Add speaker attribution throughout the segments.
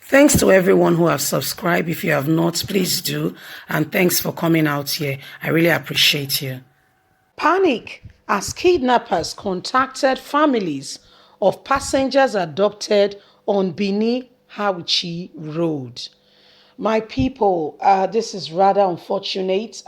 Speaker 1: Thanks to everyone who have subscribed. If you have not, please do. And thanks for coming out here. I really appreciate you. Panic as kidnappers contacted families of passengers adopted on Bini Hauchi Road. My people, this is rather unfortunate.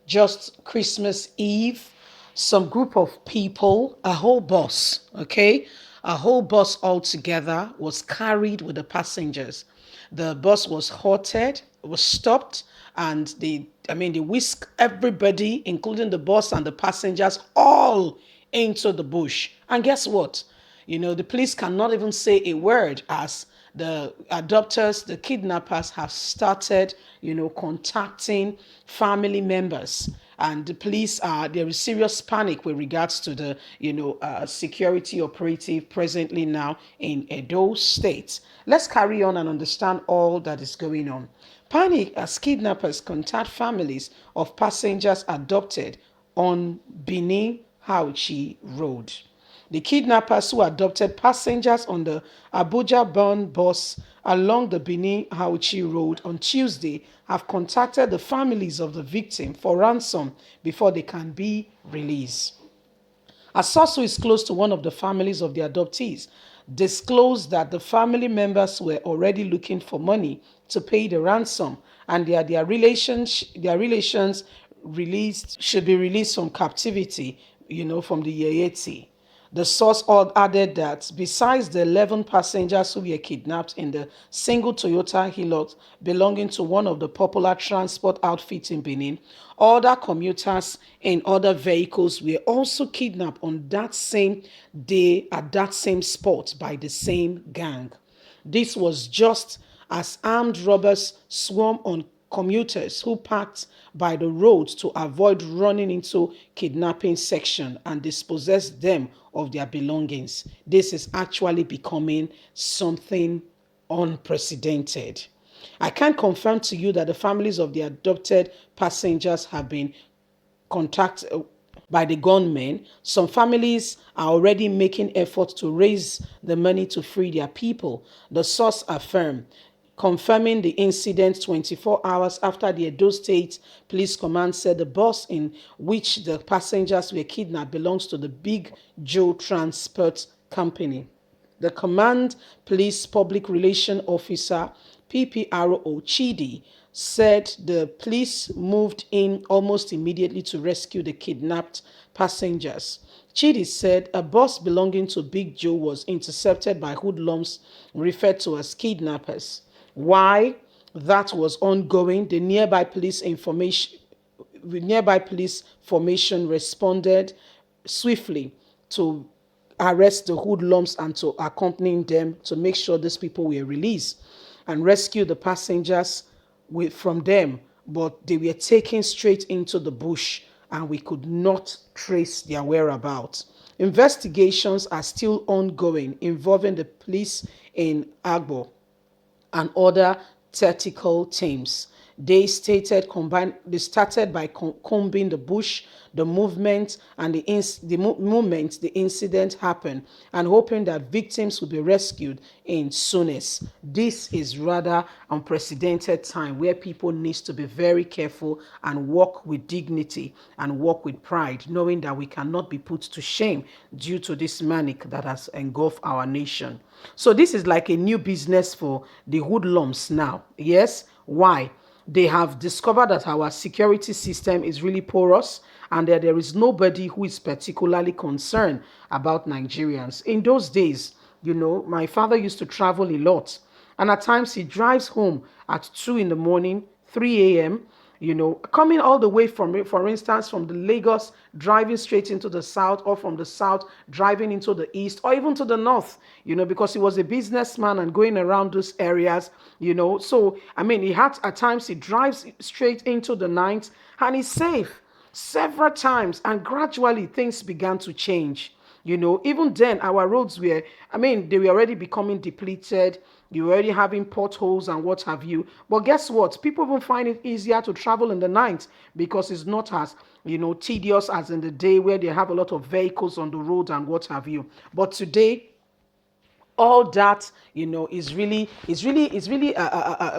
Speaker 1: Just Christmas Eve, some group of people, a whole bus, okay, a whole bus altogether was carried with the passengers. The bus was halted, was stopped, and they whisked everybody, including the bus and the passengers, all into the bush. And guess what? The police cannot even say a word as the adopters, the kidnappers have started, contacting family members. And the police there is serious panic with regards to the, security operative presently now in Edo State. Let's carry on and understand all that is going on. Panic as kidnappers contact families of passengers adopted on Benin Hauchi Road. The kidnappers who adopted passengers on the Abuja-bound bus along the Benin Hauchi Road on Tuesday have contacted the families of the victim for ransom before they can be released. A source who is close to one of the families of the adoptees disclosed that the family members were already looking for money to pay the ransom and their relations should be released from captivity, from the Yeyeti. The source added that besides the 11 passengers who were kidnapped in the single Toyota Hilux belonging to one of the popular transport outfits in Benin, other commuters in other vehicles were also kidnapped on that same day at that same spot by the same gang. This was just as armed robbers swarm on commuters who parked by the road to avoid running into kidnapping section and dispossess them of their belongings. This is actually becoming something unprecedented. I can confirm to you that the families of the adopted passengers have been contacted by the gunmen. Some families are already making efforts to raise the money to free their people, the source affirmed, confirming the incident 24 hours after the Edo State Police Command said the bus in which the passengers were kidnapped belongs to the Big Joe Transport Company. The Command Police Public Relation Officer, PPRO Chidi, said the police moved in almost immediately to rescue the kidnapped passengers. Chidi said a bus belonging to Big Joe was intercepted by hoodlums referred to as kidnappers. Why that was ongoing, the nearby police formation responded swiftly to arrest the hoodlums and to accompany them to make sure these people were released and rescue the passengers from them. But they were taken straight into the bush and we could not trace their whereabouts. Investigations are still ongoing involving the police in Agbo and other tactical teams. They started by combing the bush, the movement, and the moment the incident happened, and hoping that victims will be rescued in soonest. This is rather unprecedented time where people need to be very careful and walk with dignity and walk with pride, knowing that we cannot be put to shame due to this manic that has engulfed our nation. So this is like a new business for the hoodlums now. Yes. Why? They have discovered that our security system is really porous and that there is nobody who is particularly concerned about Nigerians. In those days, my father used to travel a lot. And at times he drives home at 2 in the morning, 3 a.m., coming all the way from, for instance, from the Lagos, driving straight into the south, or from the south, driving into the east, or even to the north, because he was a businessman and going around those areas, So, he had, at times, he drives straight into the night and he's safe several times, and gradually things began to change. Even then, our roads were, they were already becoming depleted. You were already having potholes and what have you. But guess what? People even find it easier to travel in the night because it's not as, tedious as in the day where they have a lot of vehicles on the road and what have you. But today, all that, is really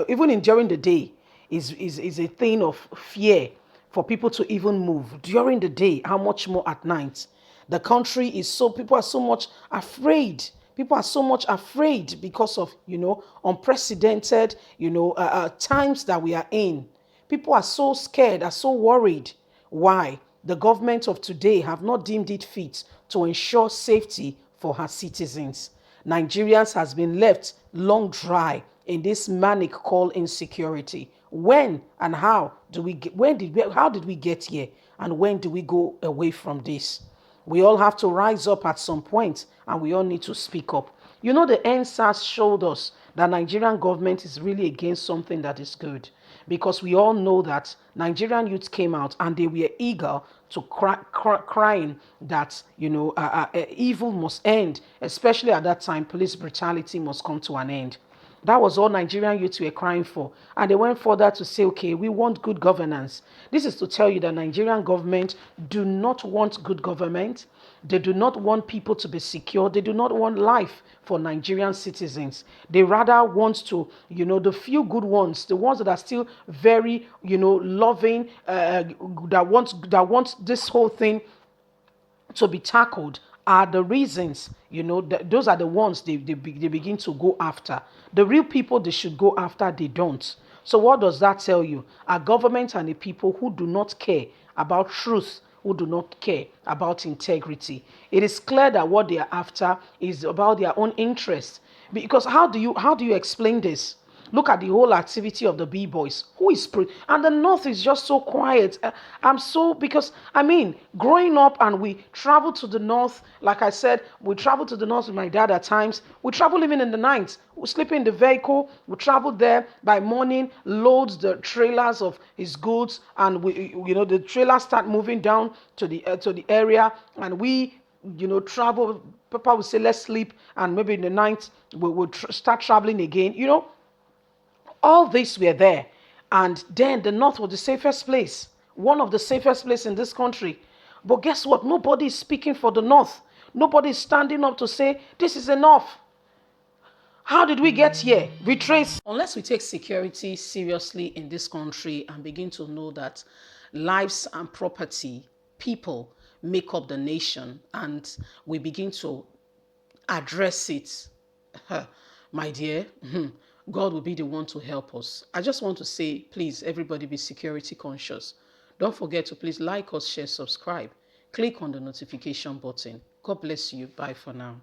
Speaker 1: even in during the day is a thing of fear for people to even move during the day. How much more at night? The country is so, people are so much afraid. People are so much afraid because of, unprecedented, times that we are in. People are so scared, are so worried. Why? The government of today have not deemed it fit to ensure safety for her citizens. Nigerians has been left long dry in this manic called insecurity. When and how do we get, how did we get here? And when do we go away from this? We all have to rise up at some point, and we all need to speak up. The NSAS showed us that Nigerian government is really against something that is good, because we all know that Nigerian youths came out and they were eager to crying that evil must end, especially at that time police brutality must come to an end. That was all Nigerian youths were crying for. And they went further to say, okay, we want good governance. This is to tell you that Nigerian government do not want good government. They do not want people to be secure. They do not want life for Nigerian citizens. They rather want to, the few good ones, the ones that are still very, loving, that want this whole thing to be tackled, are the reasons, those are the ones they begin to go after. The real people they should go after, they don't. So what does that tell you? A government and the people who do not care about truth, who do not care about integrity. It is clear that what they are after is about their own interest. Because how do you explain this? Look at the whole activity of the B-boys. Who is and the North is just so quiet. I'm so, because growing up and we travel to the North, like I said, we travel to the North with my dad at times. We travel even in the night. We sleep in the vehicle. We travel there by morning, loads the trailers of his goods, and the trailers start moving down to the area, and we travel. Papa will say, let's sleep, and maybe in the night we'll start traveling again. All these were there. And then the North was the safest place, one of the safest places in this country. But guess what? Nobody is speaking for the North. Nobody is standing up to say, this is enough. How did we get here? Retrace. Unless we take security seriously in this country and begin to know that lives and property, people make up the nation, and we begin to address it, my dear, God will be the one to help us. I just want to say, please, everybody be security conscious. Don't forget to please like us, share, subscribe. Click on the notification button. God bless you. Bye for now.